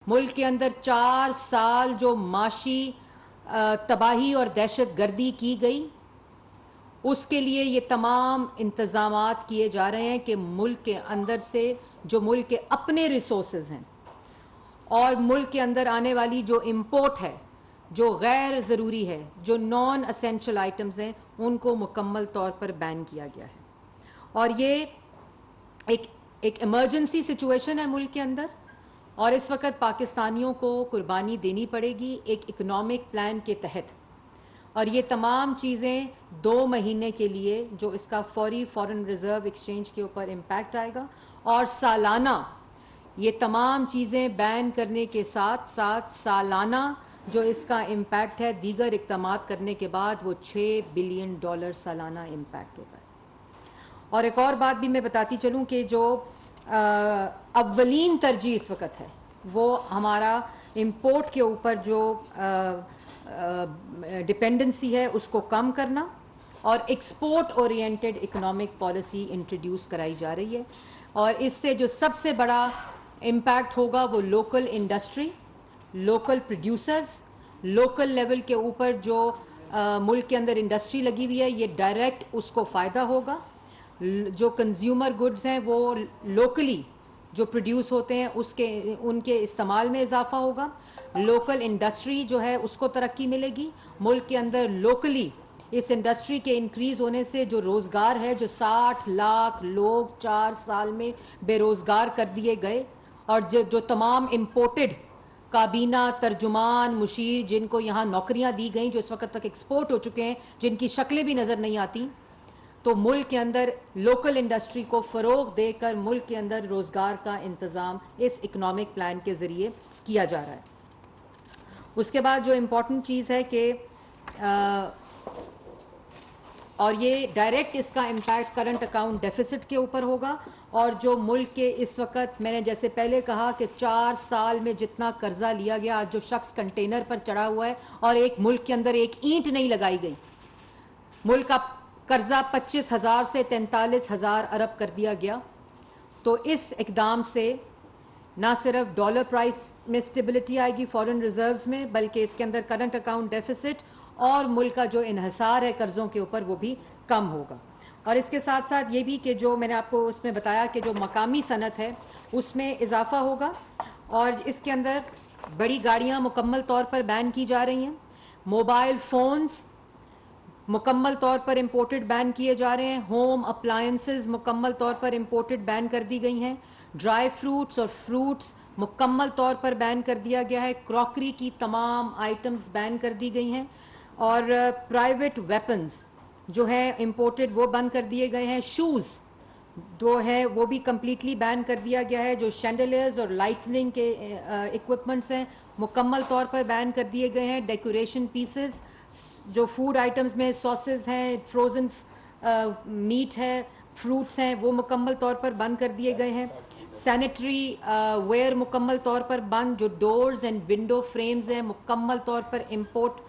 मुल्क के अंदर 4 साल जो माशी तबाही और दहशत गर्दी की गई, उसके लिए ये तमाम इंतज़ामात किए जा रहे हैं कि मुल्क के अंदर से जो मुल्क के अपने रिसोर्सेज हैं और मुल्क के अंदर आने वाली जो इंपोर्ट है, जो गैर ज़रूरी है, जो नॉन असेंशियल आइटम्स हैं, उनको मुकम्मल तौर पर बैन किया गया है। और ये एक इमरजेंसी सिचुएशन है मुल्क के अंदर, और इस वक्त पाकिस्तानियों को कुर्बानी देनी पड़ेगी एक इकोनॉमिक प्लान के तहत। और ये तमाम चीज़ें 2 महीने के लिए जो इसका फौरी फॉरेन रिज़र्व एक्सचेंज के ऊपर इम्पैक्ट आएगा, और सालाना ये तमाम चीज़ें बैन करने के साथ साथ सालाना जो इसका इम्पैक्ट है दीगर इक़दामात करने के बाद वो $6 बिलियन सालाना इम्पैक्ट होता है। और एक और बात भी मैं बताती चलूँ कि जो अव्वलीन तरजीह इस वक्त है वो हमारा इंपोर्ट के ऊपर जो डिपेंडेंसी है उसको कम करना और export oriented economic policy introduce कराई जा रही है। और इससे जो सबसे बड़ा इम्पैक्ट होगा वो local industry, local producers, local level के ऊपर जो मुल्क के अंदर इंडस्ट्री लगी हुई है, ये डायरेक्ट उसको फ़ायदा होगा। जो कंज्यूमर गुड्स हैं वो लोकली जो प्रोड्यूस होते हैं उसके उनके इस्तेमाल में इजाफा होगा। लोकल इंडस्ट्री जो है उसको तरक्की मिलेगी। मुल्क के अंदर लोकली इस इंडस्ट्री के इंक्रीज़ होने से जो रोज़गार है, जो 60 लाख लोग 4 साल में बेरोज़गार कर दिए गए, और जो तमाम इम्पोर्टेड काबीना, तर्जुमान, मुशीर जिनको यहाँ नौकरियाँ दी गई, जो इस वक्त तक एक्सपोर्ट हो चुके हैं, जिनकी शक्लें भी नज़र नहीं आती, तो मुल्क के अंदर लोकल इंडस्ट्री को फ़रोग़ देकर मुल्क के अंदर रोज़गार का इंतज़ाम इस इकनॉमिक प्लान के ज़रिए किया जा रहा है। उसके बाद जो इम्पॉर्टेंट चीज़ है कि और ये डायरेक्ट इसका इम्पैक्ट करंट अकाउंट डेफिसिट के ऊपर होगा। और जो मुल्क के इस वक्त, मैंने जैसे पहले कहा कि 4 साल में जितना कर्जा लिया गया, आज जो शख्स कंटेनर पर चढ़ा हुआ है और एक मुल्क के अंदर एक ईंट नहीं लगाई गई, मुल्क का कर्जा 25,000 से 43,000 अरब कर दिया गया। तो इस इकदाम से ना सिर्फ डॉलर प्राइस में स्टेबिलिटी आएगी फॉरेन रिजर्व्स में, बल्कि इसके अंदर करंट अकाउंट डेफिसिट और मुल्क का जो इन्हिसार है कर्ज़ों के ऊपर वो भी कम होगा। और इसके साथ साथ ये भी कि जो मैंने आपको उसमें बताया कि जो मकामी सनत है उसमें इजाफा होगा, और इसके अंदर बड़ी गाड़ियाँ मुकम्मल तौर पर बैन की जा रही हैं। मोबाइल फ़ोन्स मुकम्मल तौर पर इम्पोर्टेड बैन किए जा रहे हैं। होम अप्लायंसेस मुकम्मल तौर पर इम्पोर्टेड बैन कर दी गई हैं। ड्राई फ्रूट्स और फ्रूट्स मुकम्मल तौर पर बैन कर दिया गया है। क्रॉकरी की तमाम आइटम्स बैन कर दी गई हैं। और प्राइवेट वेपन्स जो है इम्पोर्टेड वो बंद कर दिए गए हैं। शूज़ जो है वो भी कम्प्लीटली बैन कर दिया गया है। जो शैंडलियर्स और लाइटनिंग के इक्विपमेंट्स हैं मुकम्मल तौर पर बैन कर दिए गए हैं। डेकोरेशन पीसेस, जो फूड आइटम्स में सॉसेस हैं, फ्रोज़न मीट है, फ्रूट्स हैं, वो मुकम्मल तौर पर बंद कर दिए गए हैं। सैनिटरी वेयर मुकम्मल तौर पर बंद। जो डोर्स एंड विंडो फ्रेम्स हैं मुकम्मल तौर पर इम्पोर्ट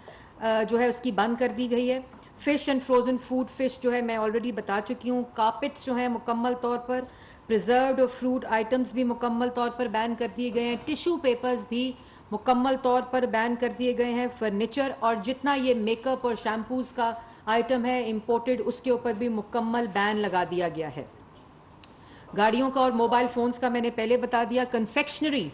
जो है उसकी बंद कर दी गई है। Fish and frozen food, fish जो है मैं ऑलरेडी बता चुकी हूँ। कार्पेट्स जो है मुकम्मल तौर पर, प्रिजर्व्ड और फ्रूट आइटम्स भी मुकम्मल तौर पर बैन कर दिए गए हैं। टिशू पेपर्स भी मुकम्मल तौर पर बैन कर दिए गए हैं। फर्नीचर और जितना ये मेकअप और शैम्पूज़ का आइटम है इम्पोर्टेड, उसके ऊपर भी मुकम्मल बैन लगा दिया गया है। गाड़ियों का और मोबाइल फ़ोन्स का मैंने पहले बता दिया। कन्फेक्शनरी,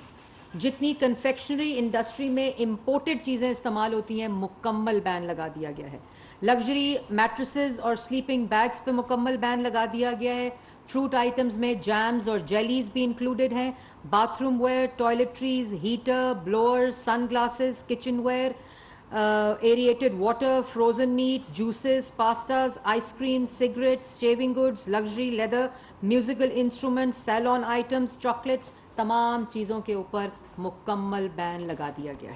जितनी कन्फेक्शनरी इंडस्ट्री में इम्पोर्टेड चीज़ें इस्तेमाल होती हैं मुकम्मल बैन लगा दिया गया है। लग्जरी मैट्रेसेस और स्लीपिंग बैग्स पे मुकम्मल बैन लगा दिया गया है। फ्रूट आइटम्स में जैम्स और जेलीज भी इंक्लूडेड हैं। Bathroom ware, toiletries, heater, blowers, sunglasses, kitchenware, aerated water, frozen meat, juices, pastas, ice cream, cigarettes, shaving goods, luxury leather, musical instruments, salon items, chocolates, तमाम चीज़ों के ऊपर मुकम्मल ban लगा दिया गया है।